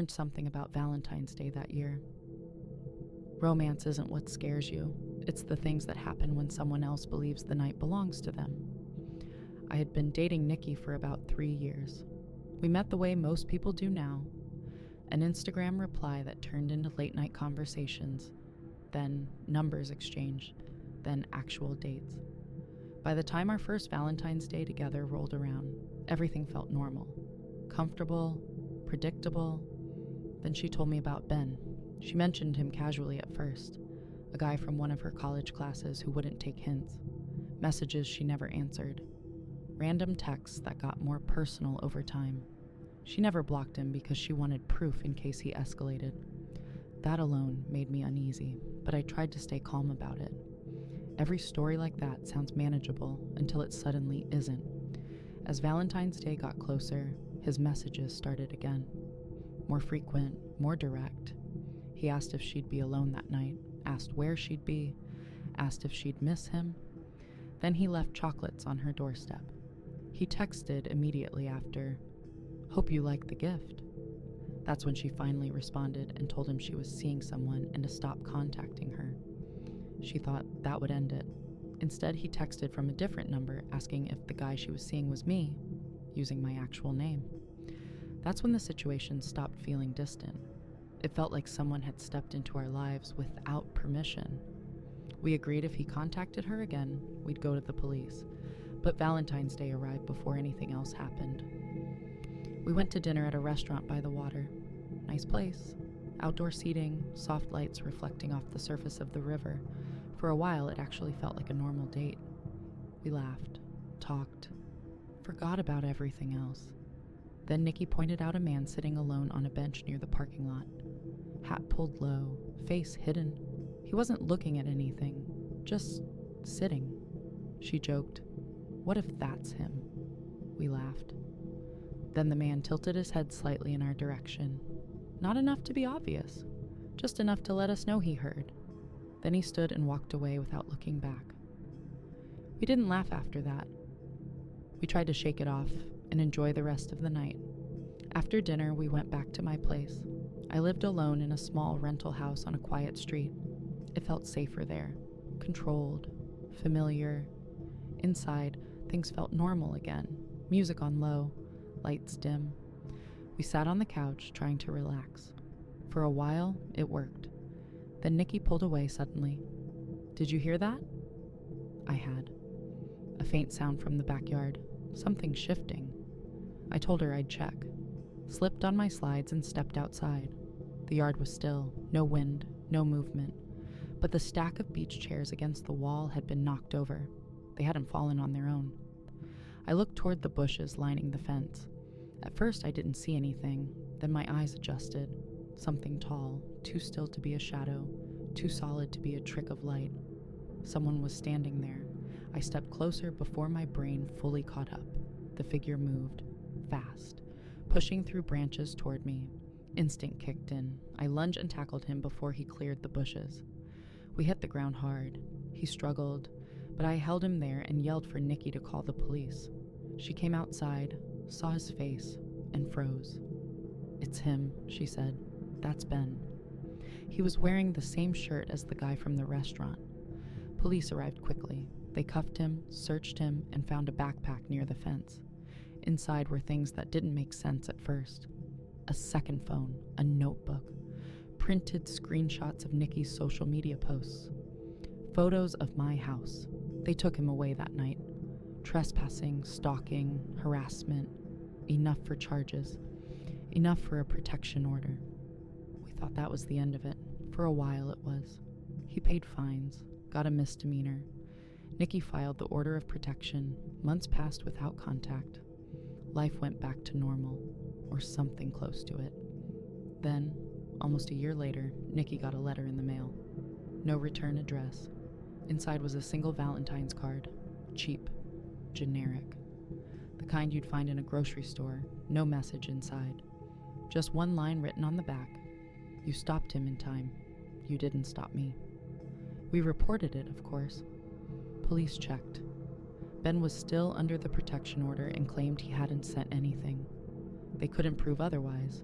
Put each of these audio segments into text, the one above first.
learned something about Valentine's Day that year. Romance isn't what scares you. It's the things that happen when someone else believes the night belongs to them. I had been dating Nikki for about 3 years. We met the way most people do now. An Instagram reply that turned into late-night conversations, then numbers exchanged, then actual dates. By the time our first Valentine's Day together rolled around, everything felt normal, comfortable, predictable. Then she told me about Ben. She mentioned him casually at first, a guy from one of her college classes who wouldn't take hints, messages she never answered, random texts that got more personal over time. She never blocked him because she wanted proof in case he escalated. That alone made me uneasy, but I tried to stay calm about it. Every story like that sounds manageable until it suddenly isn't. As Valentine's Day got closer, his messages started again. More frequent, more direct. He asked if she'd be alone that night, asked where she'd be, asked if she'd miss him. Then he left chocolates on her doorstep. He texted immediately after, "Hope you like the gift." That's when she finally responded and told him she was seeing someone and to stop contacting her. She thought that would end it. Instead, he texted from a different number asking if the guy she was seeing was me, using my actual name. That's when the situation stopped feeling distant. It felt like someone had stepped into our lives without permission. We agreed if he contacted her again, we'd go to the police. But Valentine's Day arrived before anything else happened. We went to dinner at a restaurant by the water. Nice place. Outdoor seating, soft lights reflecting off the surface of the river. For a while, it actually felt like a normal date. We laughed, talked, forgot about everything else. Then Nikki pointed out a man sitting alone on a bench near the parking lot. Hat pulled low, face hidden. He wasn't looking at anything, just sitting. She joked, "What if that's him?" We laughed. Then the man tilted his head slightly in our direction. Not enough to be obvious, just enough to let us know he heard. Then he stood and walked away without looking back. We didn't laugh after that. We tried to shake it off and enjoy the rest of the night. After dinner, we went back to my place. I lived alone in a small rental house on a quiet street. It felt safer there, controlled, familiar. Inside, things felt normal again, music on low, lights dim. We sat on the couch trying to relax. For a while, it worked. Then Nikki pulled away suddenly. "Did you hear that?" I had. A faint sound from the backyard, something shifting. I told her I'd check. Slipped on my slides and stepped outside. The yard was still, no wind, no movement. But the stack of beach chairs against the wall had been knocked over. They hadn't fallen on their own. I looked toward the bushes lining the fence. At first I didn't see anything, then my eyes adjusted. Something tall, too still to be a shadow, too solid to be a trick of light. Someone was standing there. I stepped closer before my brain fully caught up. The figure moved, fast, pushing through branches toward me. Instinct kicked in. I lunged and tackled him before he cleared the bushes. We hit the ground hard. He struggled, but I held him there and yelled for Nikki to call the police. She came outside, saw his face, and froze. "It's him," she said. "That's Ben." He was wearing the same shirt as the guy from the restaurant. Police arrived quickly. They cuffed him, searched him, and found a backpack near the fence. Inside were things that didn't make sense at first. A second phone, a notebook, printed screenshots of Nikki's social media posts, photos of my house. They took him away that night. Trespassing, stalking, harassment, enough for charges, enough for a protection order. We thought that was the end of it. For a while it was. He paid fines, got a misdemeanor. Nikki filed the order of protection. Months passed without contact. Life went back to normal, or something close to it. Then, almost a year later, Nikki got a letter in the mail. No return address. Inside was a single Valentine's card. Cheap. Generic. The kind you'd find in a grocery store. No message inside. Just one line written on the back. "You stopped him in time. You didn't stop me." We reported it, of course. Police checked. Ben was still under the protection order and claimed he hadn't sent anything. They couldn't prove otherwise.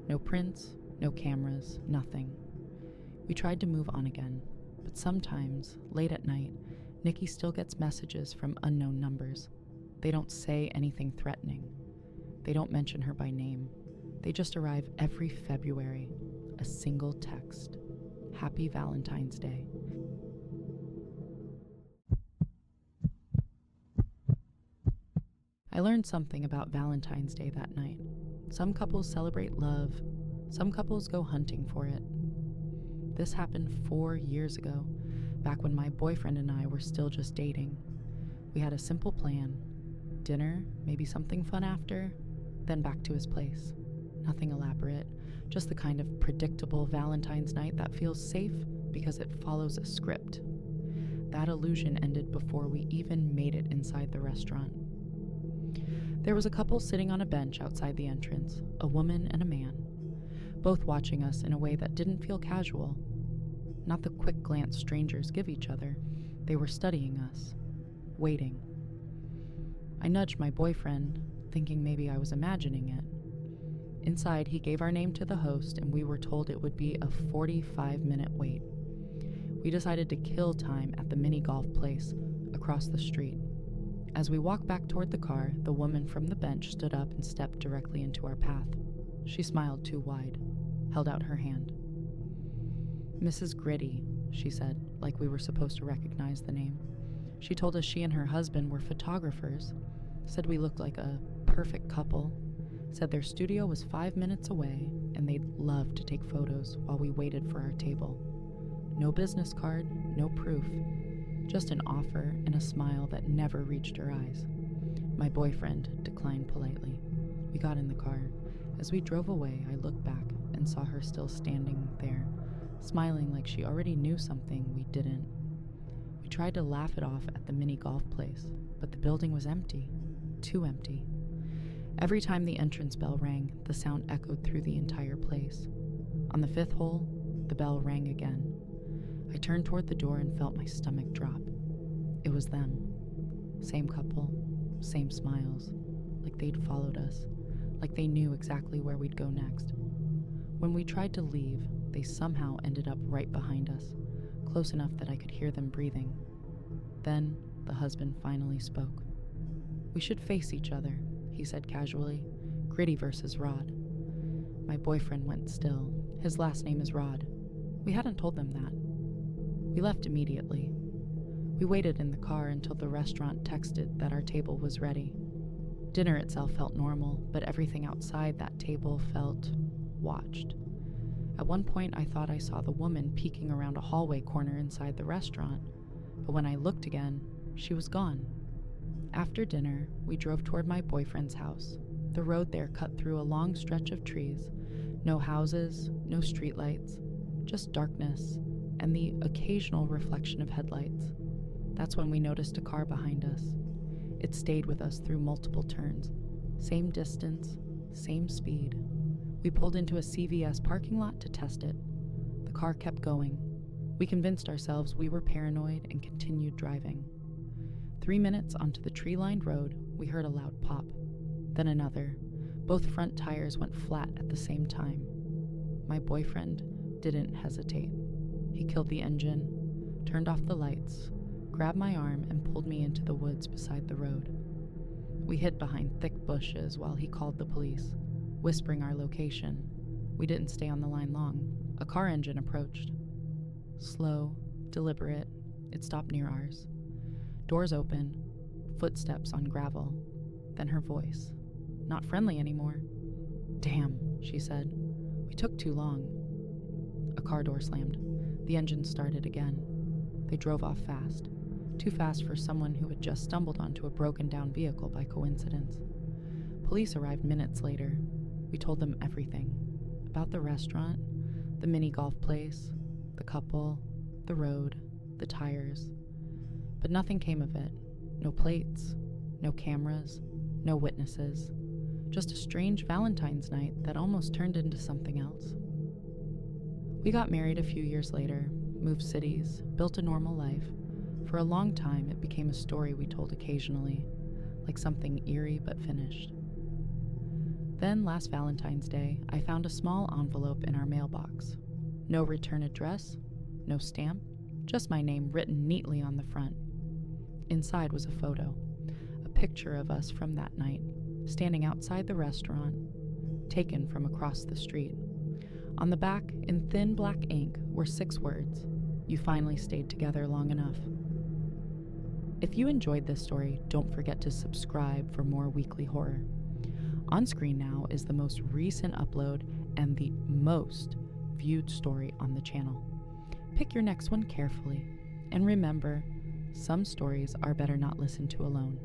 No prints, no cameras, nothing. We tried to move on again, but sometimes, late at night, Nikki still gets messages from unknown numbers. They don't say anything threatening. They don't mention her by name. They just arrive every February. A single text. Happy Valentine's Day. I learned something about Valentine's Day that night. Some couples celebrate love. Some couples go hunting for it. This happened 4 years ago, back when my boyfriend and I were still just dating. We had a simple plan. Dinner, maybe something fun after, then back to his place. Nothing elaborate, just the kind of predictable Valentine's night that feels safe because it follows a script. That illusion ended before we even made it inside the restaurant. There was a couple sitting on a bench outside the entrance, a woman and a man, both watching us in a way that didn't feel casual. Not the quick glance strangers give each other. They were studying us, waiting. I nudged my boyfriend, thinking maybe I was imagining it. Inside, he gave our name to the host, and we were told it would be a 45-minute wait. We decided to kill time at the mini golf place across the street. As we walked back toward the car, the woman from the bench stood up and stepped directly into our path. She smiled too wide, held out her hand. "Mrs. Gritty," she said, like we were supposed to recognize the name. She told us she and her husband were photographers, said we looked like a perfect couple, said their studio was 5 minutes away and they'd love to take photos while we waited for our table. No business card, no proof, just an offer and a smile that never reached her eyes. My boyfriend declined politely. We got in the car. As we drove away, I looked back and saw her still standing there, smiling like she already knew something we didn't. We tried to laugh it off at the mini golf place, but the building was empty, too empty. Every time the entrance bell rang, the sound echoed through the entire place. On the 5th hole, the bell rang again. I turned toward the door and felt my stomach drop. It was them. Same couple, same smiles, like they'd followed us, like they knew exactly where we'd go next. When we tried to leave, they somehow ended up right behind us, close enough that I could hear them breathing. Then, the husband finally spoke. "We should face each other," he said casually. "Gritty versus Rod." My boyfriend went still. His last name is Rod. We hadn't told them that. We left immediately. We waited in the car until the restaurant texted that our table was ready. Dinner itself felt normal, but everything outside that table felt watched. At one point, I thought I saw the woman peeking around a hallway corner inside the restaurant, but when I looked again, she was gone. After dinner, we drove toward my boyfriend's house. The road there cut through a long stretch of trees. No houses, no streetlights, just darkness and the occasional reflection of headlights. That's when we noticed a car behind us. It stayed with us through multiple turns. Same distance, same speed. We pulled into a CVS parking lot to test it. The car kept going. We convinced ourselves we were paranoid and continued driving. 3 minutes onto the tree-lined road, we heard a loud pop. Then another. Both front tires went flat at the same time. My boyfriend didn't hesitate. He killed the engine, turned off the lights, grabbed my arm, and pulled me into the woods beside the road. We hid behind thick bushes while he called the police, whispering our location. We didn't stay on the line long. A car engine approached. Slow, deliberate, it stopped near ours. Doors open, footsteps on gravel, then her voice. Not friendly anymore. "Damn," she said. "We took too long." A car door slammed. The engine started again. They drove off fast. Too fast for someone who had just stumbled onto a broken-down vehicle by coincidence. Police arrived minutes later. We told them everything. About the restaurant, the mini golf place, the couple, the road, the tires. But nothing came of it. No plates, no cameras, no witnesses. Just a strange Valentine's night that almost turned into something else. We got married a few years later, moved cities, built a normal life. For a long time, it became a story we told occasionally, like something eerie but finished. Then last Valentine's Day, I found a small envelope in our mailbox. No return address, no stamp, just my name written neatly on the front. Inside was a photo, a picture of us from that night, standing outside the restaurant, taken from across the street. On the back, in thin black ink, were 6 words: "You finally stayed together long enough." If you enjoyed this story, don't forget to subscribe for more weekly horror. On screen now is the most recent upload and the most viewed story on the channel. Pick your next one carefully, and remember, some stories are better not listened to alone.